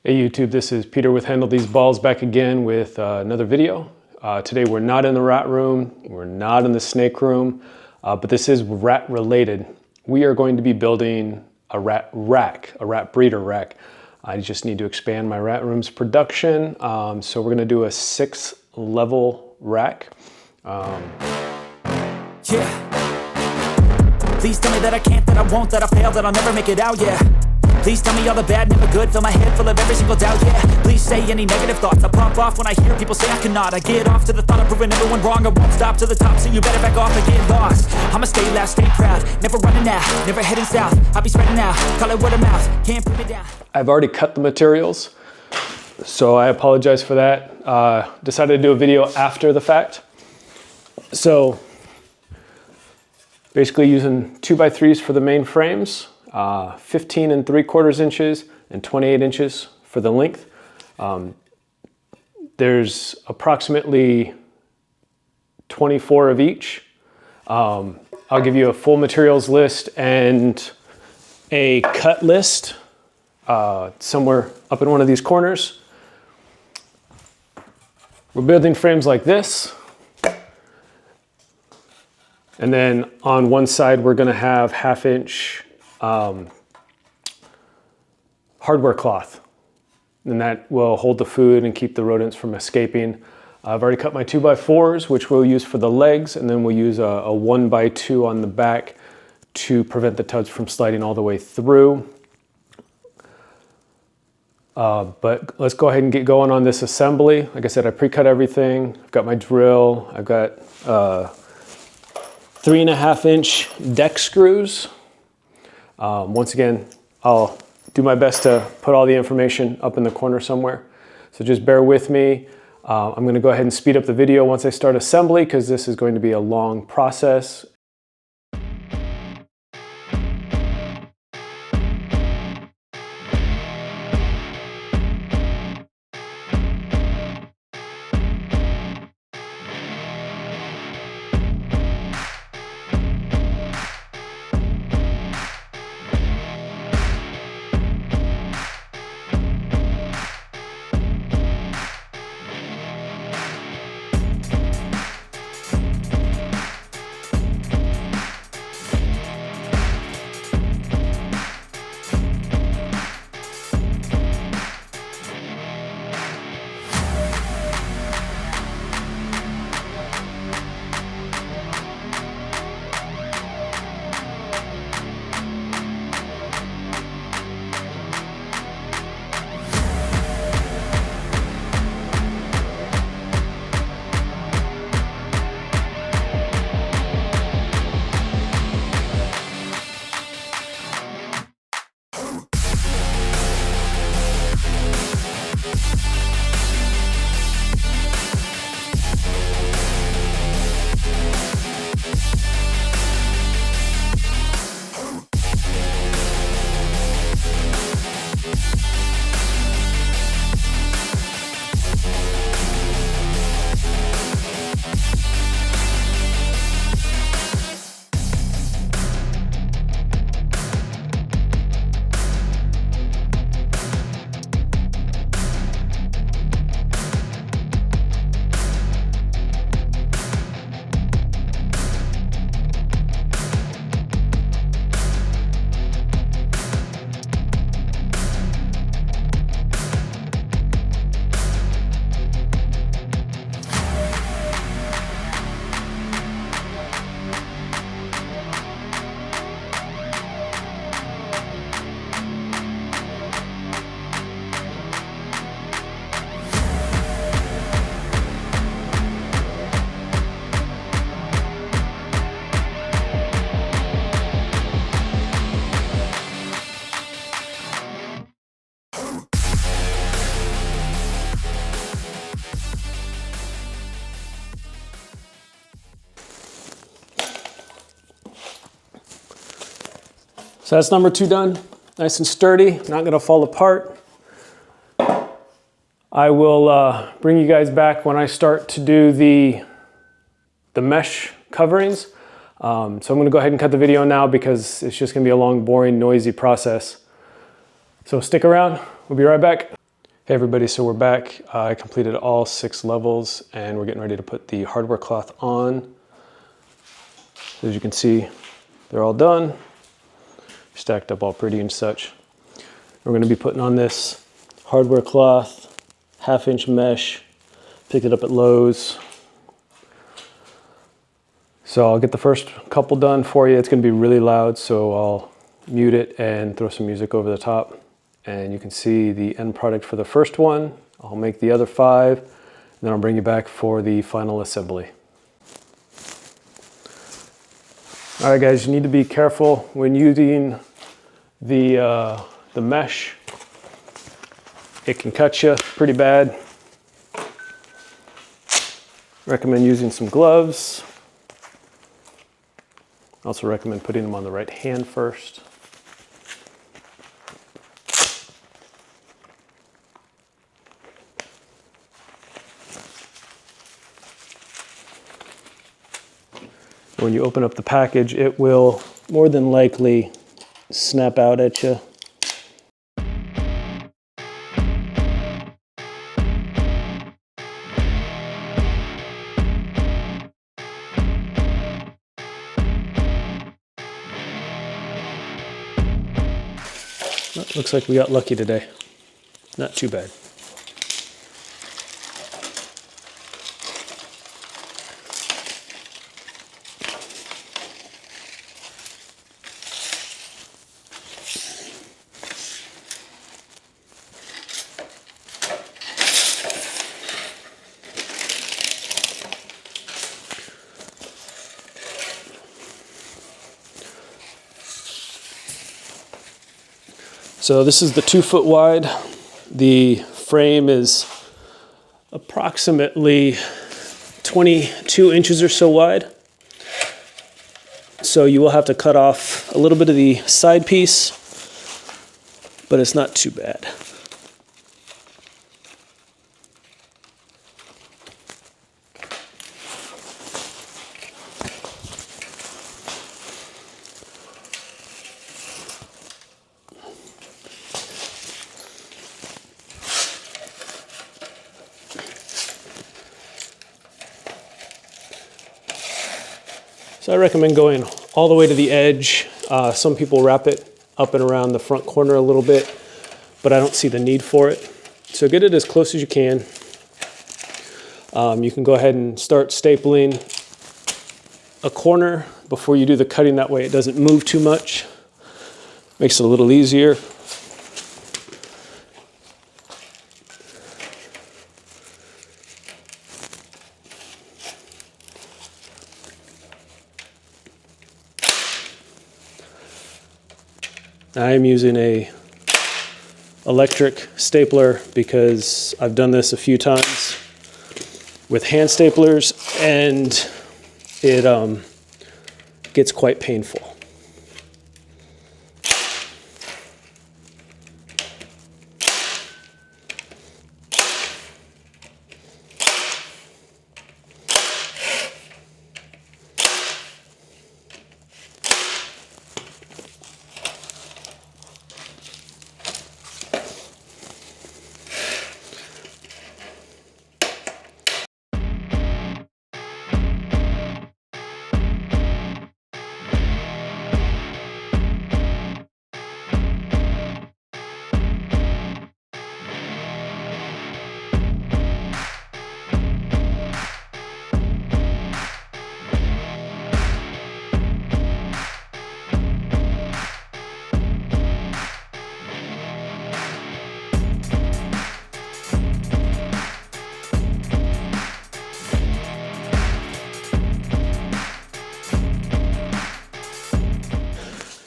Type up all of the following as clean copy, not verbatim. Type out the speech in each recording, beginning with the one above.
Hey YouTube, this is Peter with Handle These Balls back again with another video. Today we're not in the rat room, we're not in the snake room, but this is rat related. We are going to be building a rat rack, a rat breeder rack. I just need to expand my rat room's production, so we're going to do a 6-level rack. Yeah. Please tell me that I can't, that I won't, that I fail, that I'll never make it out, yeah. Please tell me all the bad, never good, fill my head full of every single doubt, yeah. Please say any negative thoughts, I pop off when I hear people say I cannot. I get off to the thought of proving everyone wrong, I won't stop to the top, so you better back off and get lost. I'ma stay loud, stay proud, never running out, never heading south. I'll be spreading out, call it word of mouth, can't put me down. I've already cut the materials, so I apologize for that. Decided to do a video after the fact. So basically using 2x3s for the main frames, 15 3/4 inches and 28 inches for the length. There's approximately 24 of each. I'll give you a full materials list and a cut list somewhere up in one of these corners. We're building frames like this. And then on one side, we're gonna have 1/2 inch hardware cloth. And that will hold the food and keep the rodents from escaping. I've already cut my 2x4s, which we'll use for the legs, and then we'll use a 1x2 on the back to prevent the tubs from sliding all the way through. But let's go ahead and get going on this assembly. Like I said, I pre-cut everything. I've got my drill. I've got 3.5 inch deck screws. Once again, I'll do my best to put all the information up in the corner somewhere. So just bear with me. I'm gonna go ahead and speed up the video once I start assembly because this is going to be a long process. So that's number 2 done, nice and sturdy, not gonna fall apart. I will bring you guys back when I start to do the mesh coverings. So I'm gonna go ahead and cut the video now because it's just gonna be a long, boring, noisy process. So stick around, we'll be right back. Hey everybody, so we're back. I completed all 6 levels and we're getting ready to put the hardware cloth on. As you can see, they're all done, stacked up all pretty and such. We're going to be putting on this hardware cloth, 1/2-inch mesh, picked it up at Lowe's. So I'll get the first couple done for you. It's going to be really loud, so I'll mute it and throw some music over the top. And you can see the end product for the first one. I'll make the other 5, and then I'll bring you back for the final assembly. All right, guys, you need to be careful when using the mesh. It can cut you pretty bad. Recommend using some gloves. Also recommend putting them on the right hand first. When you open up the package, it will more than likely snap out at you. Looks like we got lucky today. Not too bad. So this is the 2-foot wide. The frame is approximately 22 inches or so wide. So you will have to cut off a little bit of the side piece, but it's not too bad. So I recommend going all the way to the edge. Some people wrap it up and around the front corner a little bit, but I don't see the need for it. So get it as close as you can. You can go ahead and start stapling a corner before you do the cutting. That way it doesn't move too much. Makes it a little easier. I am using a electric stapler because I've done this a few times with hand staplers and it gets quite painful.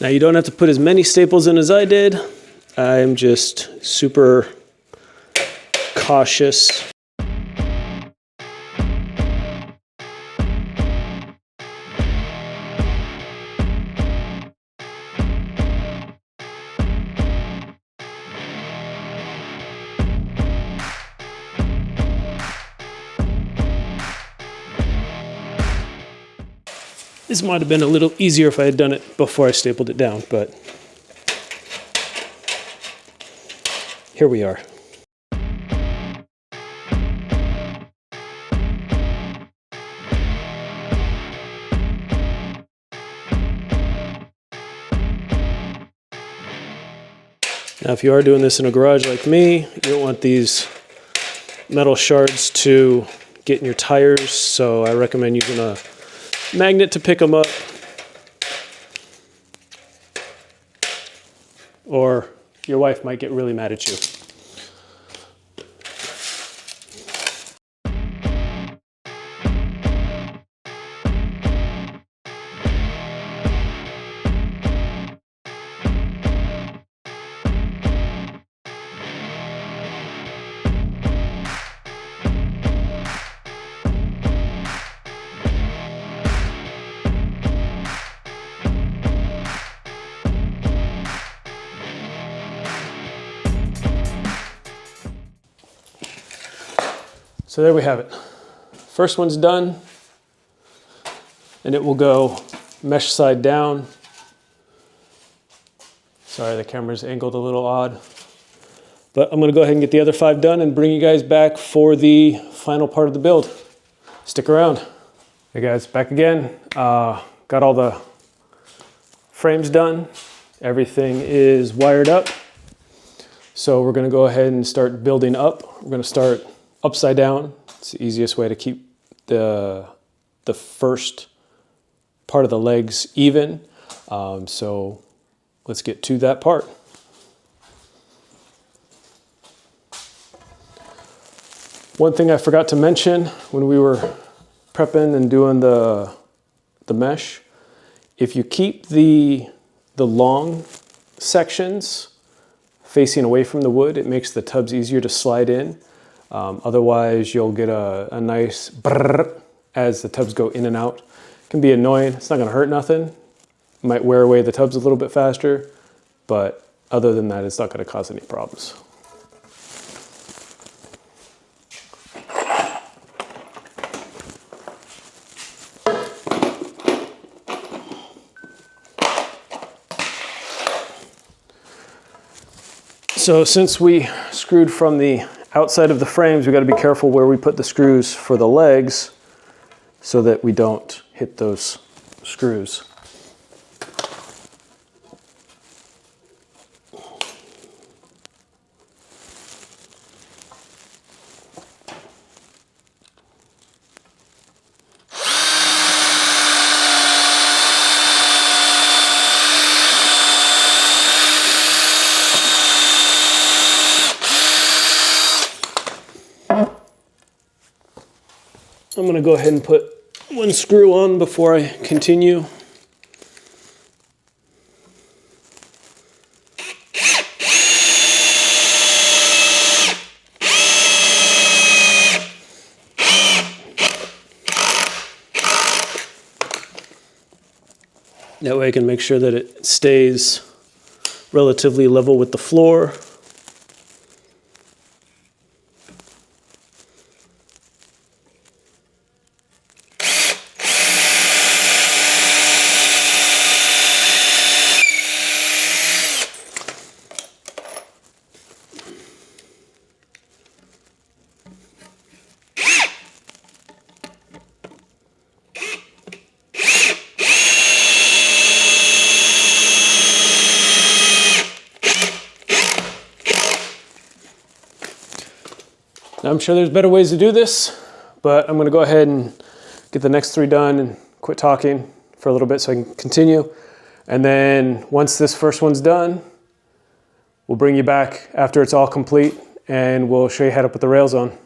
Now you don't have to put as many staples in as I did. I'm just super cautious. This might have been a little easier if I had done it before I stapled it down, but here we are. Now, if you are doing this in a garage like me, you don't want these metal shards to get in your tires, so I recommend using a magnet to pick them up, or your wife might get really mad at you. So there we have it. First one's done, and it will go mesh side down. Sorry, the camera's angled a little odd. But I'm gonna go ahead and get the other 5 done and bring you guys back for the final part of the build. Stick around. Hey guys, back again. Got all the frames done. Everything is wired up. So we're gonna go ahead and start building up. We're gonna start upside down. It's the easiest way to keep the first part of the legs even. So let's get to that part. One thing I forgot to mention when we were prepping and doing the mesh, if you keep the long sections facing away from the wood, it makes the tubs easier to slide in. Otherwise, you'll get a nice brrr as the tubs go in and out. It can be annoying. It's not going to hurt nothing. It might wear away the tubs a little bit faster, but other than that, it's not going to cause any problems. So since we screwed from the outside of the frames, we got to be careful where we put the screws for the legs so that we don't hit those screws. I'm going to go ahead and put one screw on before I continue. That way I can make sure that it stays relatively level with the floor. Now, I'm sure there's better ways to do this, but I'm going to go ahead and get the next 3 done and quit talking for a little bit so I can continue. And then once this first one's done, we'll bring you back after it's all complete and we'll show you how to put the rails on.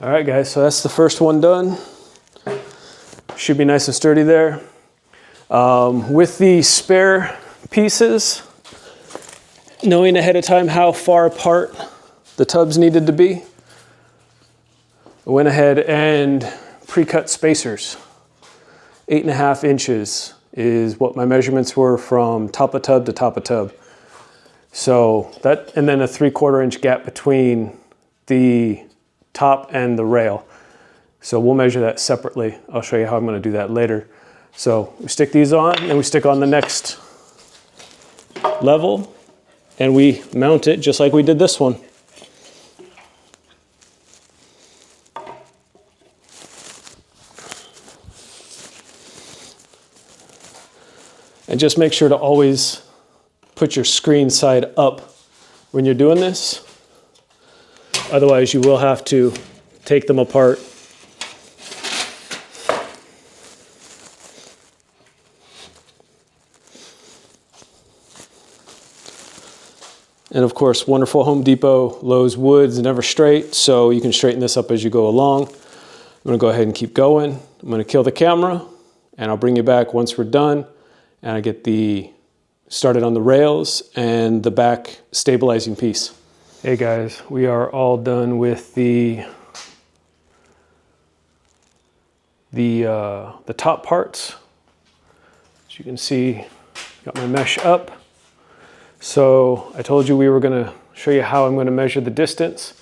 All right, guys, so that's the first one done. Should be nice and sturdy there. With the spare pieces, knowing ahead of time how far apart the tubs needed to be, I went ahead and pre-cut spacers. 8.5 inches is what my measurements were from top of tub to top of tub. So that, and then a 3/4 inch gap between the top and the rail. So we'll measure that separately. I'll show you how I'm going to do that later. So we stick these on, and we stick on the next level, and we mount it just like we did this one. And just make sure to always put your screen side up when you're doing this. Otherwise, you will have to take them apart. And of course, wonderful Home Depot, Lowe's wood's never straight, so you can straighten this up as you go along. I'm gonna go ahead and keep going. I'm gonna kill the camera, and I'll bring you back once we're done, and I get the started on the rails and the back stabilizing piece. Hey guys, we are all done with the top parts. As you can see, got my mesh up. So I told you we were gonna show you how I'm gonna measure the distance.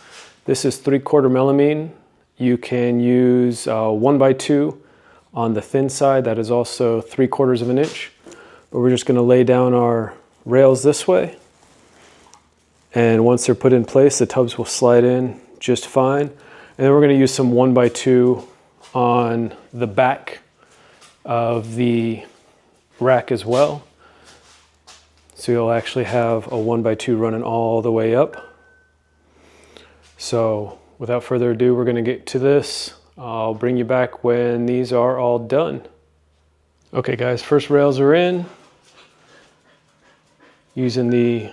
This is 3/4 millimeter. You can use 1x2 on the thin side. That is also 3/4 of an inch. But we're just gonna lay down our rails this way. And once they're put in place, the tubs will slide in just fine. And then we're gonna use some 1x2 on the back of the rack as well. So you'll actually have a 1x2 running all the way up. So without further ado, we're gonna get to this. I'll bring you back when these are all done. Okay guys, first rails are in. Using the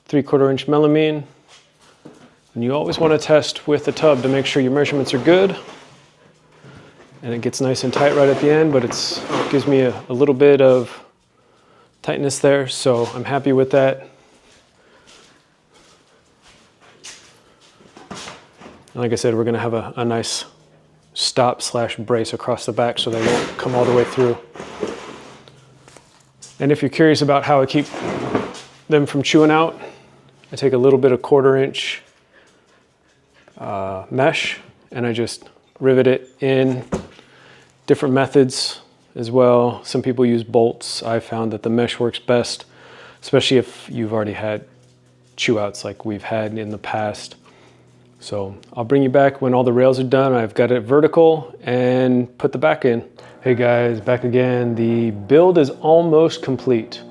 3/4 inch melamine. And you always want to test with the tub to make sure your measurements are good. And it gets nice and tight right at the end, but it gives me a little bit of tightness there, so I'm happy with that. And like I said, we're going to have a nice stop/brace across the back so they won't come all the way through. And if you're curious about how I keep them from chewing out, I take a little bit of 1/4 inch mesh and I just rivet it in. Different methods as well. Some people use bolts. I found that the mesh works best, especially if you've already had chew outs like we've had in the past. So I'll bring you back when all the rails are done. I've got it vertical and put the back in. Hey guys, back again. The build is almost complete.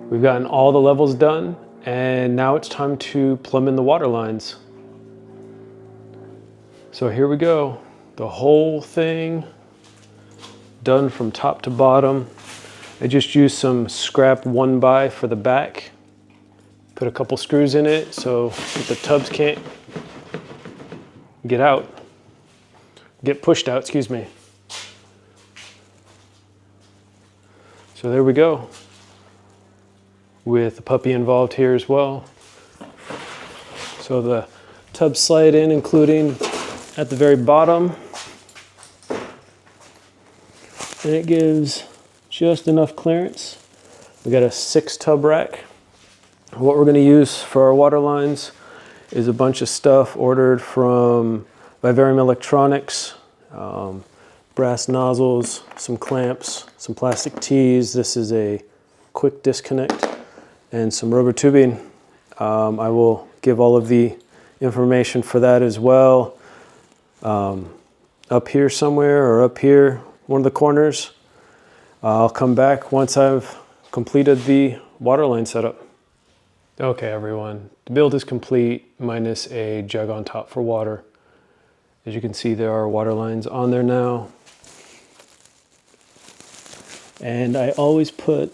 We've gotten all the levels done, and now it's time to plumb in the water lines. So here we go. The whole thing done from top to bottom. I just used some scrap 1x for the back. Put a couple screws in it so the tubs can't get pushed out, excuse me. So there we go, with the puppy involved here as well. So the tubs slide in, including at the very bottom. And it gives just enough clearance. We got a 6-tub rack. What we're gonna use for our water lines is a bunch of stuff ordered from Vivarium Electronics. Brass nozzles, some clamps, some plastic tees. This is a quick disconnect, and some rubber tubing. I will give all of the information for that as well. Up here somewhere, or up here, one of the corners. I'll come back once I've completed the water line setup. Okay everyone, the build is complete, minus a jug on top for water. As you can see, there are water lines on there now. And I always put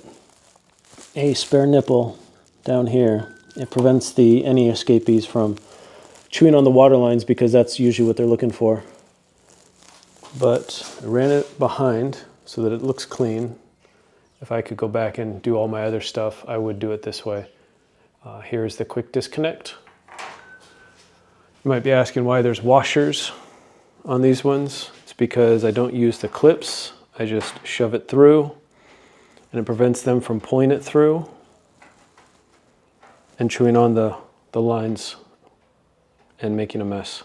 a spare nipple down here. It prevents any escapees from chewing on the water lines because that's usually what they're looking for. But I ran it behind so that it looks clean. If I could go back and do all my other stuff, I would do it this way. Here's the quick disconnect. You might be asking why there's washers on these ones. It's because I don't use the clips. I just shove it through, and it prevents them from pulling it through and chewing on the lines and making a mess.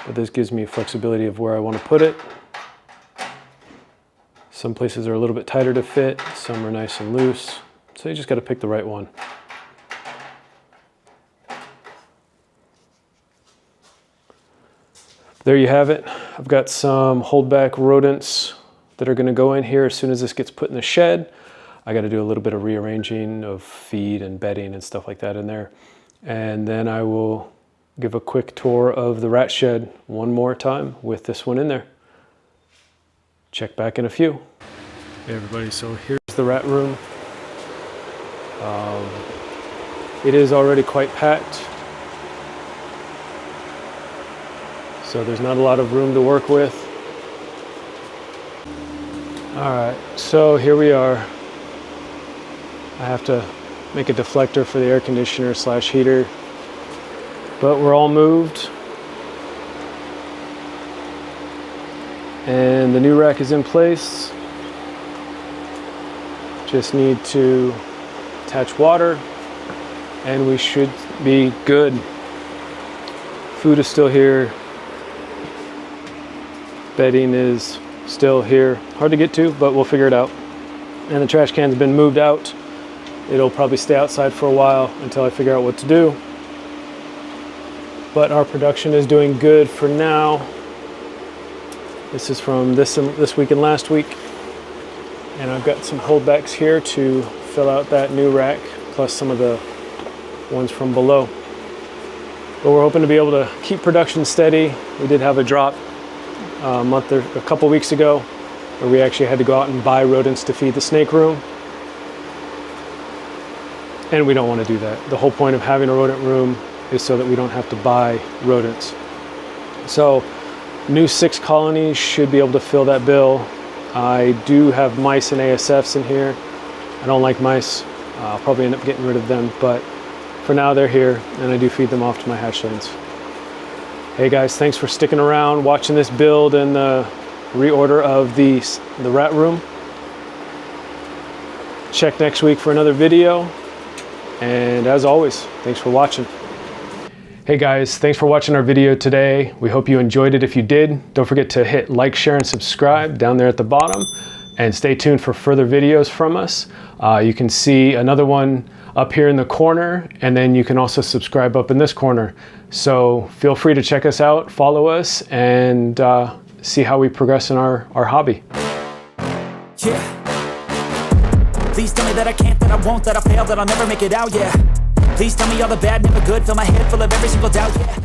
But this gives me flexibility of where I want to put it. Some places are a little bit tighter to fit, some are nice and loose. So you just got to pick the right one. There you have it. I've got some holdback rodents that are going to go in here as soon as this gets put in the shed. I got to do a little bit of rearranging of feed and bedding and stuff like that in there. And then I will give a quick tour of the rat shed one more time with this one in there. Check back in a few. Hey everybody, so here's the rat room. It is already quite packed. So there's not a lot of room to work with. All right, so here we are. I have to make a deflector for the air conditioner / heater, but we're all moved. And the new rack is in place. Just need to attach water and we should be good. Food is still here. Bedding is still here. Hard to get to, but we'll figure it out. And the trash can's been moved out. It'll probably stay outside for a while until I figure out what to do. But our production is doing good for now. This is from this week and last week. And I've got some holdbacks here to fill out that new rack, plus some of the ones from below. But we're hoping to be able to keep production steady. We did have a drop a couple weeks ago where we actually had to go out and buy rodents to feed the snake room. And we don't want to do that. The whole point of having a rodent room is so that we don't have to buy rodents. So new 6 colonies should be able to fill that bill. I do have mice and ASFs in here. I don't like mice. I'll probably end up getting rid of them, but for now they're here and I do feed them off to my hatchlings. Hey guys, thanks for sticking around, watching this build and the reorder of the rat room. Check next week for another video. And as always, thanks for watching. Hey guys, thanks for watching our video today. We hope you enjoyed it. If you did, don't forget to hit like, share, and subscribe down there at the bottom. And stay tuned for further videos from us. You can see another one up here in the corner, and then you can also subscribe up in this corner. So feel free to check us out, follow us, and see how we progress in our hobby. Yeah. Please tell me that I can't, that I won't, that I fail, that I'll never make it out, yeah. Please tell me all the bad, never good, fill my head full of every single doubt, yeah.